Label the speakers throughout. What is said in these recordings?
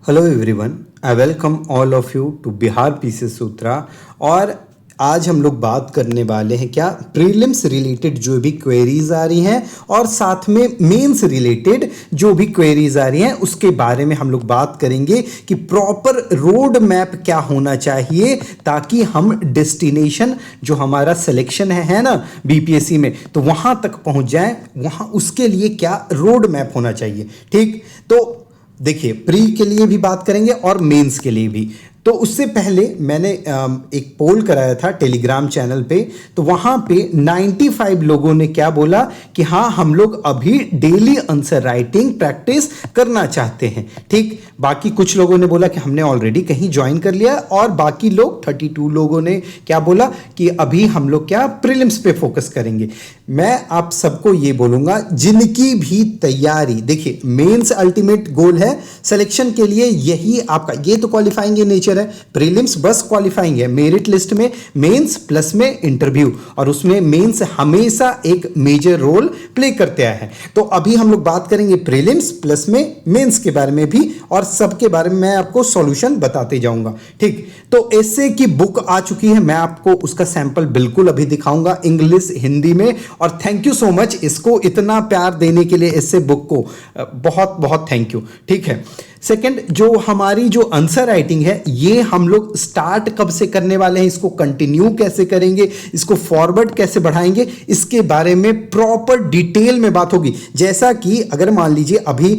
Speaker 1: Hello everyone, I welcome all of you to Bihar PCS Sutra. और आज हम लोग बात करने वाले हैं क्या, प्रीलिम्स रिलेटेड जो भी क्वेरीज आ रही हैं और साथ में मेंस रिलेटेड जो भी क्वेरीज आ रही हैं उसके बारे में हम लोग बात करेंगे कि प्रॉपर रोड मैप क्या होना चाहिए ताकि हम डेस्टिनेशन जो हमारा सिलेक्शन है ना बीपीएससी में, तो वहां तक पहुंच जाए। वहां उसके लिए क्या रोड मैप होना चाहिए। ठीक, तो देखिए प्री के लिए भी बात करेंगे और मेंस के लिए भी। तो उससे पहले मैंने एक पोल कराया था टेलीग्राम चैनल पे, तो वहां पे 95 लोगों ने क्या बोला कि हाँ हम लोग अभी डेली आंसर राइटिंग प्रैक्टिस करना चाहते हैं। ठीक, बाकी कुछ लोगों ने बोला कि हमने ऑलरेडी कहीं ज्वाइन कर लिया, और बाकी लोग 32 लोगों ने क्या बोला कि अभी हम लोग क्या प्रीलिम्स पे फोकस करेंगे। मैं आप सबको ये बोलूंगा, जिनकी भी तैयारी, देखिए मेंस अल्टीमेट गोल है सिलेक्शन के लिए, यही आपका, ये तो क्वालिफाइंग नेचर है, प्रीलिम्स बस क्वालिफाइंग है, मेरिट लिस्ट में मेंस प्लस में इंटरव्यू, और उसमें मेंस हमेशा एक मेजर रोल प्ले करते आए हैं। तो अभी हम लोग बात करेंगे प्रीलिम्स प्लस में मेंस के बारे में भी, और सबके बारे में मैं आपको सॉल्यूशन बताते जाऊंगा। ठीक, तो ऐसे की बुक आ चुकी है, मैं आपको उसका सैंपल बिल्कुल अभी दिखाऊंगा इंग्लिश हिंदी में। और थैंक यू सो मच इसको इतना प्यार देने के लिए, इससे बुक को बहुत बहुत थैंक यू। ठीक है, सेकंड, जो हमारी जो आंसर राइटिंग है ये हम लोग स्टार्ट कब से करने वाले हैं, इसको कंटिन्यू कैसे करेंगे, इसको फॉरवर्ड कैसे बढ़ाएंगे, इसके बारे में प्रॉपर डिटेल में बात होगी। जैसा कि अगर मान लीजिए अभी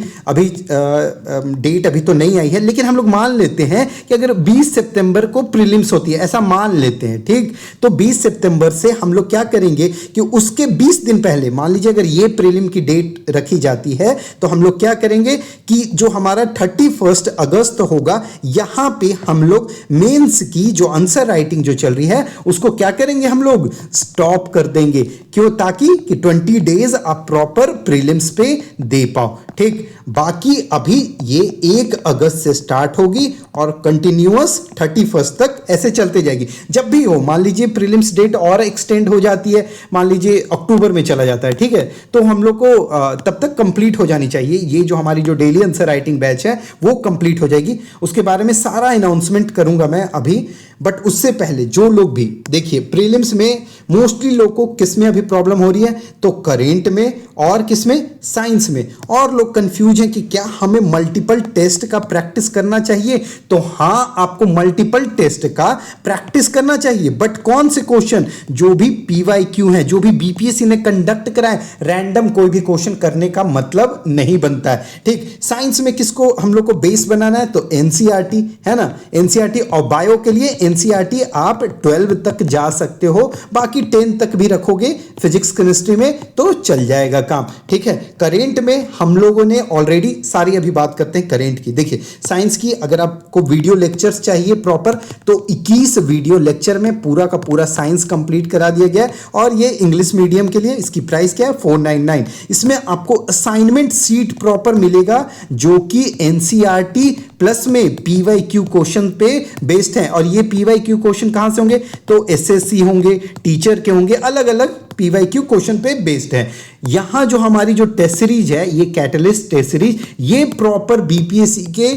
Speaker 1: डेट अभी तो नहीं आई है, लेकिन हम लोग मान लेते हैं कि अगर 20 सितंबर को प्रीलिम्स होती है, ऐसा मान लेते हैं। ठीक, तो 20 सितंबर से हम लोग क्या करेंगे कि उसके 20 दिन पहले, मान लीजिए अगर ये प्रीलिम की डेट रखी जाती है, तो हम लोग क्या करेंगे कि जो हमारा 31 अगस्त होगा, यहां पे हम लोग मेंस की जो आंसर राइटिंग जो चल रही है उसको क्या करेंगे, हम लोग स्टॉप कर देंगे। क्यों? ताकि कि 20 डेज आप प्रॉपर प्रीलिम्स पे दे पाओ। ठीक, बाकी अभी ये 1 अगस्त से स्टार्ट होगी और कंटिन्यूअस 31 तक ऐसे चलते जाएगी। जब भी हो, मान लीजिए प्रीलिम्स डेट और एक्सटेंड हो जाती है, मान लीजिए अक्टूबर में चला जाता है, ठीक है, तो हम लोग को तब तक कंप्लीट हो जानी चाहिए। ये जो हमारी जो डेली आंसर राइटिंग बैच है वो कंप्लीट हो जाएगी। उसके बारे में सारा अनाउंसमेंट करूंगा मैं अभी, बट उससे पहले जो लोग भी, देखिए प्रीलिम्स में मोस्टली लोग को किस में अभी प्रॉब्लम हो रही है, तो करेंट में और किस में, साइंस में। और लोग कंफ्यूज हैं कि क्या हमें मल्टीपल टेस्ट का प्रैक्टिस करना चाहिए, तो हाँ आपको मल्टीपल टेस्ट का प्रैक्टिस करना चाहिए, बट कौन से क्वेश्चन, जो भी पीवाईक्यू हैं, जो भी बीपीएससी ने कंडक्ट कराए, रैंडम कोई भी क्वेश्चन करने का मतलब नहीं बनता है। ठीक, साइंस में किसको हम लोग को बेस बनाना है, तो एनसीईआरटी है ना, एनसीईआरटी। और बायो के लिए एनसीईआरटी आप 12 तक जा सकते हो, बाकी 10 तक भी रखोगे फिजिक्स केमिस्ट्री में तो चल जाएगा काम। ठीक है, करेंट में हम लोगों ने ऑलरेडी सारी, अभी बात करते हैं करेंट की। देखिए साइंस की अगर आपको वीडियो लेक्चर्स चाहिए प्रॉपर, तो 21 वीडियो लेक्चर में पूरा का पूरा साइंस कंप्लीट करा दिया गया है। और ये इंग्लिश मीडियम के लिए इसकी प्राइस क्या है, 499। इसमें आपको असाइनमेंट सीट प्रॉपर मिलेगा जो कि एनसीईआरटी प्लस में पीवाईक्यू क्वेश्चन पे बेस्ड है। और ये पीवाईक्यू क्वेश्चन कहां से होंगे, तो एसएससी होंगे, टीचर के होंगे, अलग अलग पीवाईक्यू क्वेश्चन पे बेस्ड है। यहां जो हमारी जो टेस्ट सीरीज है, ये कैटलिस्ट टेस्ट सीरीज, ये प्रॉपर बीपीएससी के,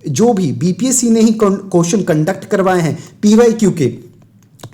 Speaker 1: जो भी बीपीएससी ने ही क्वेश्चन कंडक्ट करवाए हैं पीवाईक्यू के,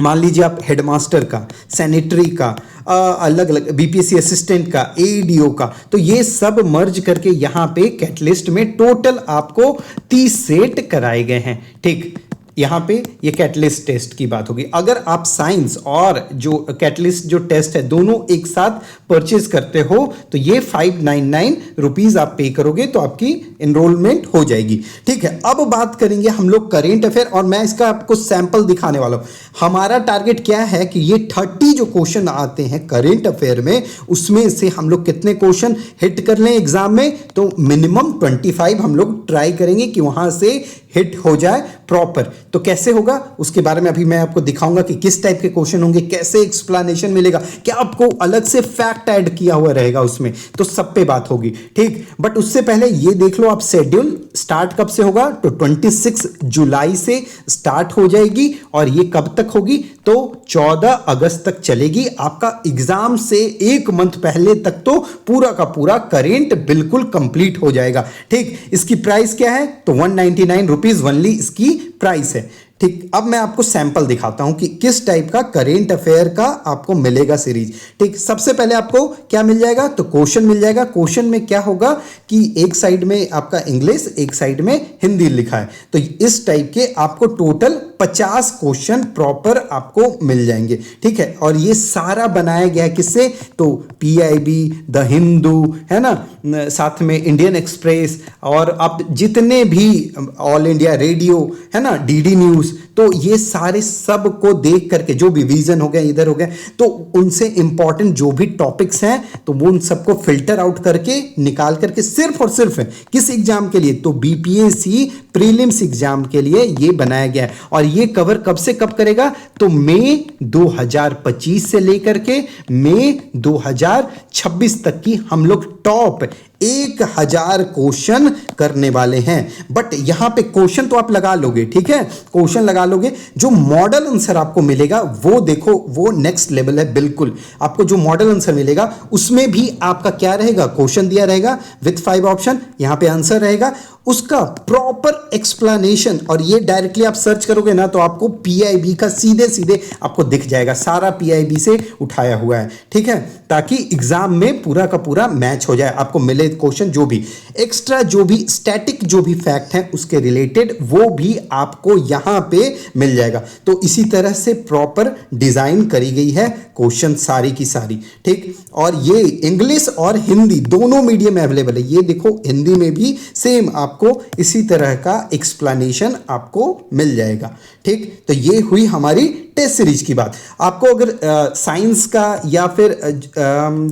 Speaker 1: मान लीजिए आप हेडमास्टर का, सैनिटरी का, अलग अलग बीपीएससी असिस्टेंट का, एडीओ का, तो ये सब मर्ज करके यहाँ पे कैटलिस्ट में टोटल आपको 30 सेट कराए गए हैं। ठीक, यहाँ पे ये कैटलिस्ट टेस्ट की बात होगी। अगर आप साइंस और जो कैटलिस्ट जो टेस्ट है दोनों एक साथ परचेज करते हो, तो ये 599 रुपीज आप पे करोगे तो आपकी एनरोलमेंट हो जाएगी। ठीक है, अब बात करेंगे हम लोग करेंट अफेयर, और मैं इसका आपको सैंपल दिखाने वाला हूं। हमारा टारगेट क्या है कि ये 30 जो क्वेश्चन आते हैं करेंट अफेयर में, उसमें से हम लोग कितने क्वेश्चन हिट कर लें एग्जाम में, तो मिनिमम 25 हम लोग ट्राई करेंगे कि वहां से हिट हो जाए प्रॉपर। तो कैसे होगा उसके बारे में अभी मैं आपको दिखाऊंगा कि किस टाइप के क्वेश्चन होंगे, कैसे एक्सप्लेनेशन मिलेगा, क्या आपको अलग से फैक्ट ऐड किया हुआ रहेगा उसमें, तो सब पे बात होगी। ठीक, बट उससे पहले ये देख लो आप शेड्यूल स्टार्ट कब से होगा, तो 26 जुलाई से स्टार्ट हो जाएगी और ये कब तक होगी, तो 14 अगस्त तक चलेगी। आपका एग्जाम से एक मंथ पहले तक तो पूरा का पूरा करेंट बिल्कुल कंप्लीट हो जाएगा। ठीक, इसकी प्राइस क्या है, तो 199 रुपीज ओनली इसकी प्राइस है। ठीक, अब मैं आपको सैंपल दिखाता हूं कि किस टाइप का करेंट अफेयर का आपको मिलेगा सीरीज। ठीक, सबसे पहले आपको क्या मिल जाएगा, तो क्वेश्चन मिल जाएगा। क्वेश्चन में क्या होगा कि एक साइड में आपका इंग्लिश, एक साइड में हिंदी लिखा है, तो इस टाइप के आपको टोटल 50 क्वेश्चन प्रॉपर आपको मिल जाएंगे। ठीक है, और ये सारा बनाया गया है किससे, तो पीआईबी, द हिंदू, है ना, साथ में इंडियन एक्सप्रेस, और अब जितने भी ऑल इंडिया रेडियो, है ना, डीडी न्यूज, तो ये सारे सब को देख करके, जो भी विजन हो गया, इधर हो गया, तो उनसे इंपॉर्टेंट जो भी टॉपिक्स हैं, तो वो उन सबको फिल्टर आउट करके निकाल करके सिर्फ और सिर्फ किस एग्जाम के लिए, तो बीपीएससी प्रीलिम्स एग्जाम के लिए ये बनाया गया है। और ये कवर कब से कब करेगा, तो मई 2025 से लेकर के मई 2026 तक की हम लोग टॉप 1000 क्वेश्चन करने वाले हैं। बट यहां पे क्वेश्चन तो आप लगा लोगे, ठीक है, क्वेश्चन लगा लोगे, जो मॉडल आंसर आपको मिलेगा वो देखो, वो नेक्स्ट लेवल है बिल्कुल। आपको जो मॉडल आंसर मिलेगा उसमें भी आपका क्या रहेगा, क्वेश्चन दिया रहेगा विथ 5 ऑप्शन, यहां पे आंसर रहेगा, उसका प्रॉपर एक्सप्लेनेशन, और ये डायरेक्टली आप सर्च करोगे ना तो आपको पीआईबी का सीधे सीधे आपको दिख जाएगा, सारा पीआईबी से उठाया हुआ है। ठीक है, ताकि एग्जाम में पूरा का पूरा मैच हो जाए, आपको मिले क्वेश्चन, जो भी एक्स्ट्रा, जो भी स्टैटिक, जो भी फैक्ट हैं उसके रिलेटेड, वो भी आपको यहां पे मिल जाएगा। तो इसी तरह से प्रॉपर डिजाइन करी गई है क्वेश्चन सारी की सारी। ठीक, और ये इंग्लिश और हिंदी दोनों मीडियम में अवेलेबल है। ये देखो हिंदी में भी सेम आपको इसी तरह का एक्सप्लेनेशन आपको मिल जाएगा। ठीक, तो ये हुई हमारी टेस्ट सीरीज की बात। आपको अगर साइंस का या फिर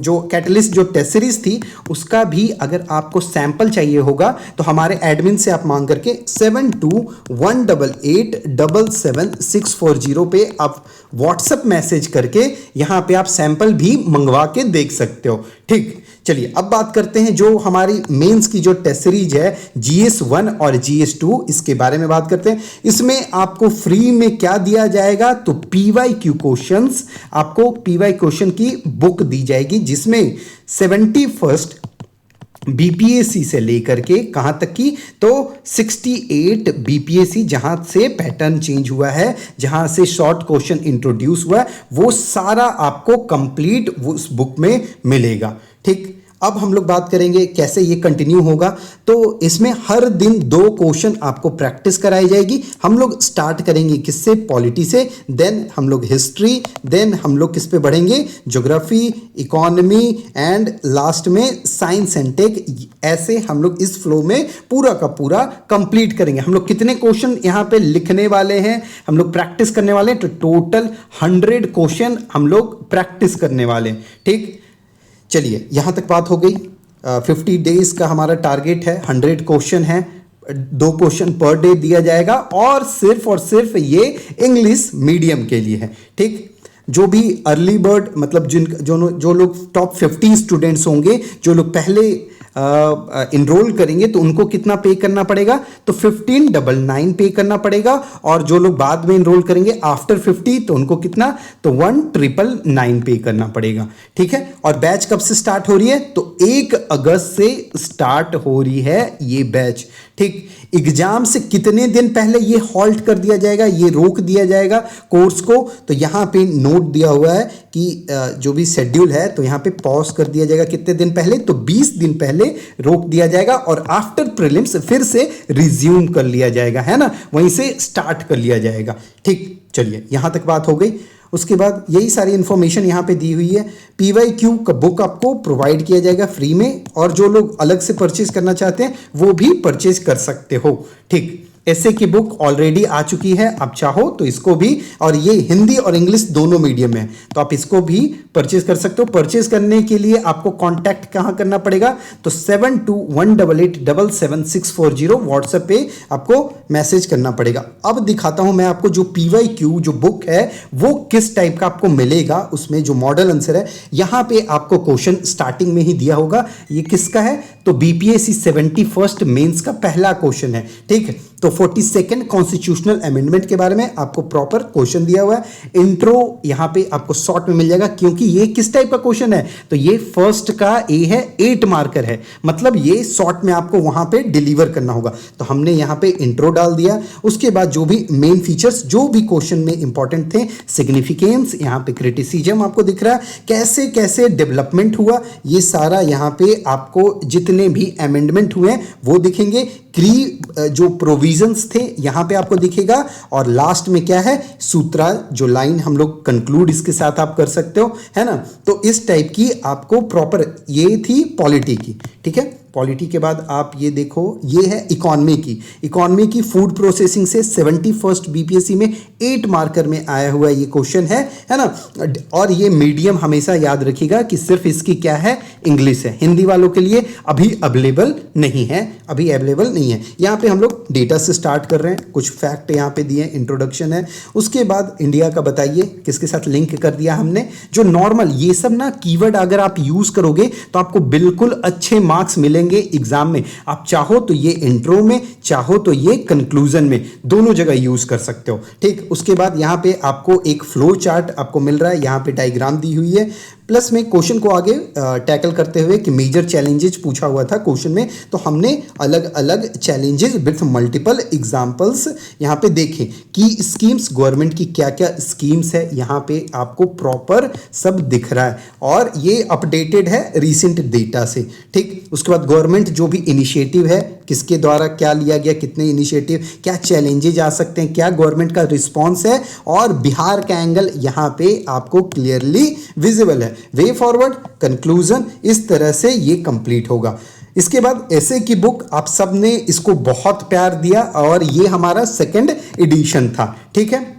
Speaker 1: जो कैटलिस्ट जो टेस्ट सीरीज थी उसका भी अगर आपको सैंपल चाहिए होगा तो हमारे एडमिन से आप मांग करके 7218877640 पे आप व्हाट्सएप मैसेज करके यहाँ पे आप सैंपल भी मंगवा के देख सकते हो। ठीक, चलिए अब बात करते हैं जो हमारी मेंस की जो टेस्ट सीरीज है जीएस 1 और जीएस 2, इसके बारे में बात करते हैं। इसमें आपको फ्री में क्या दिया जाएगा, तो पीवाईक्यू क्वेश्चंस, आपको पीवाई क्वेश्चन की बुक दी जाएगी जिसमें 71st बीपीएससी से लेकर के कहां तक की, तो 68 बीपीएससी जहां से पैटर्न चेंज हुआ है, जहां से शॉर्ट क्वेश्चन इंट्रोड्यूस हुआ है, वो सारा आपको कंप्लीट उस बुक में मिलेगा। ठीक, अब हम लोग बात करेंगे कैसे ये कंटिन्यू होगा। तो इसमें हर दिन 2 क्वेश्चन आपको प्रैक्टिस कराई जाएगी। हम लोग स्टार्ट करेंगे किससे, पॉलिटी से, देन हम लोग हिस्ट्री, देन हम लोग किस पे बढ़ेंगे, ज्योग्राफी, इकोनॉमी, एंड लास्ट में साइंस एंड टेक। ऐसे हम लोग इस फ्लो में पूरा का पूरा कंप्लीट करेंगे। हम लोग कितने क्वेश्चन यहाँ पे लिखने वाले हैं, हम लोग प्रैक्टिस करने वाले हैं, तो टोटल 100 क्वेश्चन हम लोग प्रैक्टिस करने वाले हैं। ठीक, चलिए यहां तक बात हो गई। 50 डेज का हमारा टारगेट है, 100 क्वेश्चन है, 2 क्वेश्चन पर डे दिया जाएगा, और सिर्फ ये इंग्लिश मीडियम के लिए है। ठीक, जो भी अर्ली बर्ड, मतलब जो लोग टॉप 50 स्टूडेंट्स होंगे, जो लोग पहले इनरोल करेंगे, तो उनको कितना पे करना पड़ेगा, तो 1599 पे करना पड़ेगा, और जो लोग बाद में इनरोल करेंगे आफ्टर 50, तो उनको कितना, तो 1999 पे करना पड़ेगा। ठीक है, और बैच कब से स्टार्ट हो रही है, तो 1 अगस्त से स्टार्ट हो रही है ये बैच। ठीक, एग्जाम से कितने दिन पहले ये हॉल्ट कर दिया जाएगा, ये रोक दिया जाएगा कोर्स को, तो यहाँ पे नोट दिया हुआ है कि जो भी शेड्यूल है, तो यहाँ पे पॉज कर दिया जाएगा कितने दिन पहले, तो 20 दिन पहले रोक दिया जाएगा, और आफ्टर प्रीलिम्स फिर से रिज्यूम कर लिया जाएगा, है ना, वहीं से स्टार्ट कर लिया जाएगा। ठीक, चलिए यहां तक बात हो गई। उसके बाद यही सारी इंफॉर्मेशन यहाँ पे दी हुई है। पीवाईक्यू का बुक आपको प्रोवाइड किया जाएगा फ्री में, और जो लोग अलग से परचेज करना चाहते हैं वो भी परचेज कर सकते हो। ठीक, ऐसे की बुक ऑलरेडी आ चुकी है, आप चाहो तो इसको भी, और ये हिंदी और इंग्लिश दोनों मीडियम में है, तो आप इसको भी परचेज कर सकते हो। परचेज करने के लिए आपको कांटेक्ट कहां करना पड़ेगा, तो 7218877640 व्हाट्सएप पे आपको मैसेज करना पड़ेगा। अब दिखाता हूं मैं आपको जो PYQ जो बुक है वो किस टाइप का आपको मिलेगा, उसमें जो मॉडल आंसर है यहां पे आपको क्वेश्चन स्टार्टिंग में ही दिया होगा। ये किसका है, तो BPSC 71st मेंस का पहला क्वेश्चन है, ठीक है। तो 42nd कॉन्स्टिट्यूशनल अमेंडमेंट के बारे में आपको प्रॉपर क्वेश्चन दिया हुआ है। इंट्रो यहां पे आपको शॉर्ट में मिल जाएगा, क्योंकि ये किस टाइप का क्वेश्चन है, तो ये फर्स्ट का ए है, 8 मार्कर है, मतलब ये शॉर्ट में आपको वहां पे डिलीवर करना होगा। तो हमने यहां पे इंट्रो डाल दिया, उसके बाद जो भी मेन फीचर्स जो भी क्वेश्चन में इंपॉर्टेंट थे, सिग्निफिकेंस, यहां पे क्रिटिसिज्म आपको दिख रहा है, कैसे कैसे डेवलपमेंट हुआ, ये सारा यहां पे आपको जितने भी अमेंडमेंट हुए हैं वो दिखेंगे। जो प्रोविजंस थे यहां पे आपको दिखेगा, और लास्ट में क्या है, सूत्रा जो लाइन हम लोग कंक्लूड इसके साथ आप कर सकते हो, है ना। तो इस टाइप की आपको प्रॉपर, ये थी पॉलिटी की, ठीक है। पॉलिटी के बाद आप ये देखो, ये है इकोनॉमी की। इकोनॉमी की फूड प्रोसेसिंग से 71st BPSC में 8 मार्कर में आया हुआ ये क्वेश्चन है ना। और ये मीडियम हमेशा याद रखिएगा कि सिर्फ इसकी क्या है, इंग्लिश है, हिंदी वालों के लिए अभी अवेलेबल नहीं है, अभी अवेलेबल नहीं है। यहाँ पे हम लोग डेटा से स्टार्ट कर रहे हैं, कुछ फैक्ट यहाँ पे दिए, इंट्रोडक्शन है, उसके बाद इंडिया का बताइए किसके साथ लिंक कर दिया हमने, जो नॉर्मल ये सब ना कीवर्ड अगर आप यूज करोगे तो आपको बिल्कुल अच्छे मार्क्स मिलेंगे एग्जाम में। आप चाहो तो ये इंट्रो में, चाहो तो ये कंक्लूजन में, दोनों जगह यूज कर सकते हो, ठीक। उसके बाद यहां पे आपको एक फ्लो चार्ट आपको मिल रहा है, यहां पे डायग्राम दी हुई है, प्लस में क्वेश्चन को आगे टैकल करते हुए कि मेजर चैलेंजेस पूछा हुआ था क्वेश्चन में, तो हमने अलग अलग चैलेंजेस विथ मल्टीपल एग्जांपल्स यहां पे देखे कि स्कीम्स, गवर्नमेंट की क्या क्या स्कीम्स है, यहां पे आपको प्रॉपर सब दिख रहा है, और ये अपडेटेड है रीसेंट डेटा से, ठीक। उसके बाद गवर्नमेंट जो भी इनिशिएटिव है, किसके द्वारा क्या लिया गया, कितने इनिशिएटिव, क्या चैलेंजेज आ सकते हैं, क्या गवर्नमेंट का रिस्पॉन्स है, और बिहार का एंगल यहां पे आपको क्लियरली विजिबल है। वे फॉरवर्ड, कंक्लूजन, इस तरह से ये कंप्लीट होगा। इसके बाद ऐसे की बुक आप सब ने इसको बहुत प्यार दिया, और ये हमारा सेकंड एडिशन था, ठीक है।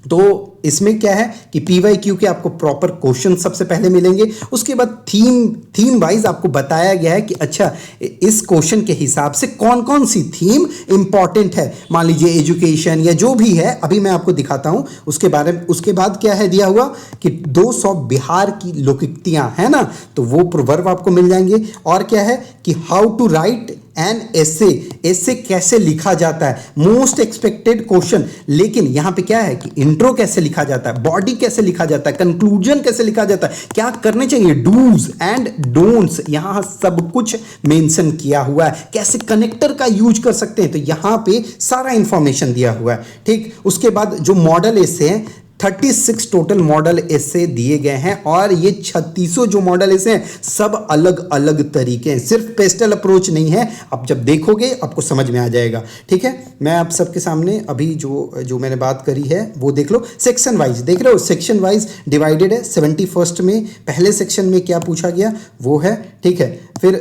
Speaker 1: तो इसमें क्या है कि PYQ के आपको प्रॉपर क्वेश्चन सबसे पहले मिलेंगे, उसके बाद थीम वाइज आपको बताया गया है कि अच्छा इस क्वेश्चन के हिसाब से कौन कौन सी थीम इंपॉर्टेंट है, मान लीजिए एजुकेशन या जो भी है, अभी मैं आपको दिखाता हूं उसके बारे में। उसके बाद क्या है दिया हुआ कि 200 बिहार की लोकोक्तियां, है ना, तो वो प्रोवर्ब आपको मिल जाएंगे। और क्या है कि हाउ टू राइट एन ऐसे कैसे लिखा जाता है, मोस्ट एक्सपेक्टेड क्वेश्चन। लेकिन यहां पे क्या है कि इंट्रो कैसे लिखा जाता है, बॉडी कैसे लिखा जाता है, कंक्लूजन कैसे लिखा जाता है, क्या करने चाहिए, डूज एंड डोंट्स, यहां सब कुछ मेंशन किया हुआ है, कैसे कनेक्टर का यूज कर सकते हैं, तो यहां पे सारा इंफॉर्मेशन दिया हुआ है, ठीक। उसके बाद जो मॉडल ऐसे हैं, 36 टोटल मॉडल ऐसे दिए गए हैं, और ये 36 जो मॉडल ऐसे हैं सब अलग अलग तरीके हैं, सिर्फ पेस्टल अप्रोच नहीं है। आप जब देखोगे आपको समझ में आ जाएगा, ठीक है। मैं आप सबके सामने अभी जो मैंने बात करी है वो देख लो, सेक्शन वाइज देख रहे हो, सेक्शन वाइज डिवाइडेड है। 71st में पहले सेक्शन में क्या पूछा गया वो है, ठीक है। फिर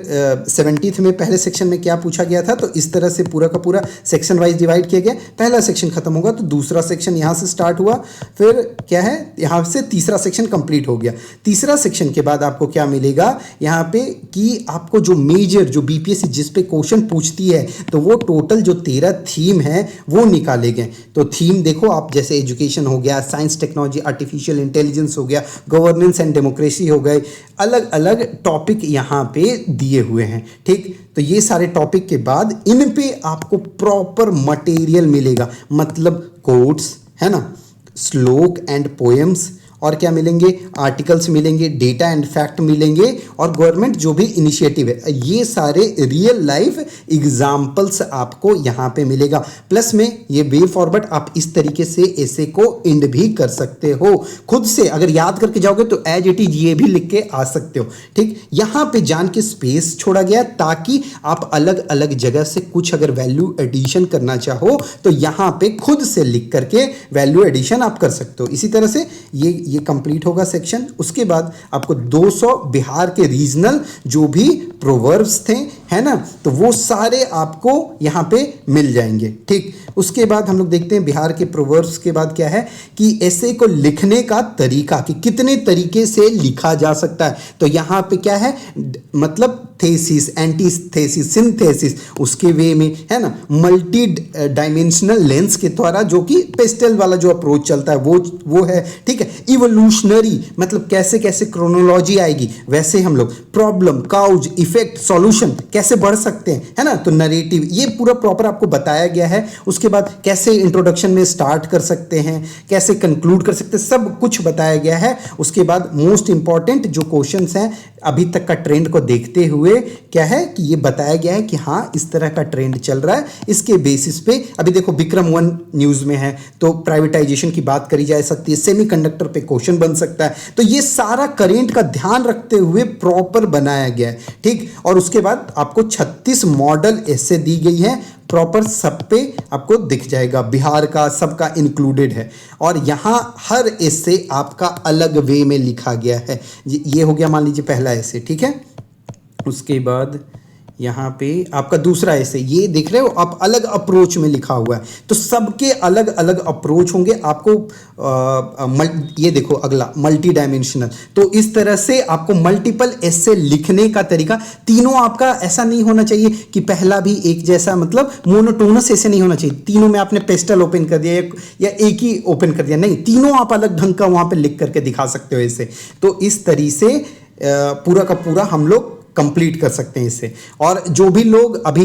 Speaker 1: 70th में पहले सेक्शन में क्या पूछा गया था, तो इस तरह से पूरा का पूरा सेक्शन वाइज डिवाइड किया गया। पहला सेक्शन खत्म होगा तो दूसरा सेक्शन यहाँ से स्टार्ट हुआ, फिर क्या है यहाँ से तीसरा सेक्शन कंप्लीट हो गया। तीसरा सेक्शन के बाद आपको क्या मिलेगा यहाँ पे कि आपको जो मेजर जो BPSC जिस पे क्वेश्चन पूछती है, तो वो टोटल जो 13 थीम है वो निकाले गए। तो थीम देखो आप, जैसे एजुकेशन हो गया, साइंस टेक्नोलॉजी, आर्टिफिशियल इंटेलिजेंस हो गया, गवर्नेंस एंड डेमोक्रेसी हो गए, अलग अलग टॉपिक यहाँ पे दिए हुए हैं, ठीक। तो ये सारे टॉपिक के बाद इन पे आपको प्रॉपर मटेरियल मिलेगा, मतलब कोट्स, है ना, श्लोक एंड पोएम्स, और क्या मिलेंगे, आर्टिकल्स मिलेंगे, डेटा एंड फैक्ट मिलेंगे, और गवर्नमेंट जो भी इनिशिएटिव है, ये सारे रियल लाइफ एग्जाम्पल्स आपको यहाँ पे मिलेगा। प्लस में ये वे फॉरवर्ड आप इस तरीके से ऐसे को एंड भी कर सकते हो खुद से, अगर याद करके जाओगे तो एज इट इज ये भी लिख के आ सकते हो, ठीक। यहाँ पे जान के स्पेस छोड़ा गया ताकि आप अलग अलग जगह से कुछ अगर वैल्यू एडिशन करना चाहो तो यहाँ पे खुद से लिख करके वैल्यू एडिशन आप कर सकते हो। इसी तरह से ये कंप्लीट होगा सेक्शन। उसके बाद आपको 200 बिहार के रीजनल जो भी प्रोवर्ब्स थे है ना, तो वो सारे आपको यहाँ पे मिल जाएंगे। ठीक, उसके बाद हम लोग देखते हैं बिहार के प्रोवर्ब्स के बाद क्या है कि ऐसे को लिखने का तरीका, कि कितने तरीके से लिखा जा सकता है। तो यहाँ पे क्या है, मतलब थेसिस, एंटीथेसिस, सिंथेसिस, उसके वे में, है ना, मल्टी डायमेंशनल लेंस के द्वारा, जो कि पेस्टल वाला जो अप्रोच चलता है वो है। ठीक है, इवोल्यूशनरी, मतलब कैसे कैसे क्रोनोलॉजी आएगी, वैसे हम लोग प्रॉब्लम, काउज, इफेक्ट, सॉल्यूशन कैसे बढ़ सकते हैं, है ना, तो नरेटिव, ये पूरा प्रॉपर आपको बताया गया है। उसके बाद कैसे इंट्रोडक्शन में स्टार्ट कर सकते हैं, कैसे कंक्लूड कर सकते हैं, सब कुछ बताया गया है। उसके बाद मोस्ट इंपॉर्टेंट जो क्वेश्चंस हैं अभी तक का ट्रेंड को देखते हुए क्या है कि ये बताया गया है कि हाँ इस तरह का ट्रेंड चल रहा है। इसके बेसिस पे अभी देखो विक्रम 1 न्यूज में है, तो प्राइवेटाइजेशन की बात करी जा सकती है, सेमीकंडक्टर पे क्वेश्चन बन सकता है। तो ये सारा करेंट का ध्यान रखते हुए प्रॉपर बनाया गया है। ठीक, और उसके बाद आपको 36 मॉडल ऐसे दी गई है, प्रॉपर सब पे आपको दिख जाएगा, बिहार का सबका इंक्लूडेड है। और यहाँ हर ऐसे आपका अलग वे में लिखा गया है। ये हो गया मान लीजिए पहला ऐसे, ठीक है। उसके बाद यहाँ पे आपका दूसरा ऐसे, ये देख रहे हो आप, अलग अप्रोच में लिखा हुआ है, तो सबके अलग अलग अप्रोच होंगे आपको। ये देखो अगला मल्टी डायमेंशनल, तो इस तरह से आपको मल्टीपल ऐसे लिखने का तरीका, तीनों आपका ऐसा नहीं होना चाहिए कि पहला भी एक जैसा, मतलब मोनोटोनस ऐसे नहीं होना चाहिए, तीनों में आपने पेस्टल ओपन कर दिया या एक ही ओपन कर दिया, नहीं, तीनों आप अलग ढंग का वहाँ पे लिख करके दिखा सकते हो ऐसे। तो इस तरीके से पूरा का पूरा हम लोग कंप्लीट कर सकते हैं इससे। और जो भी लोग अभी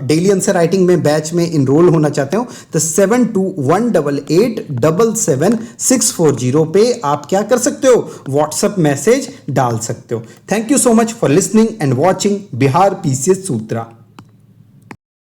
Speaker 1: डेली आंसर राइटिंग में बैच में इनरोल होना चाहते हो, तो 7218877640 पे आप क्या कर सकते हो, व्हाट्सएप मैसेज डाल सकते हो। Thank you so much for listening and watching Bihar PCS Sutra.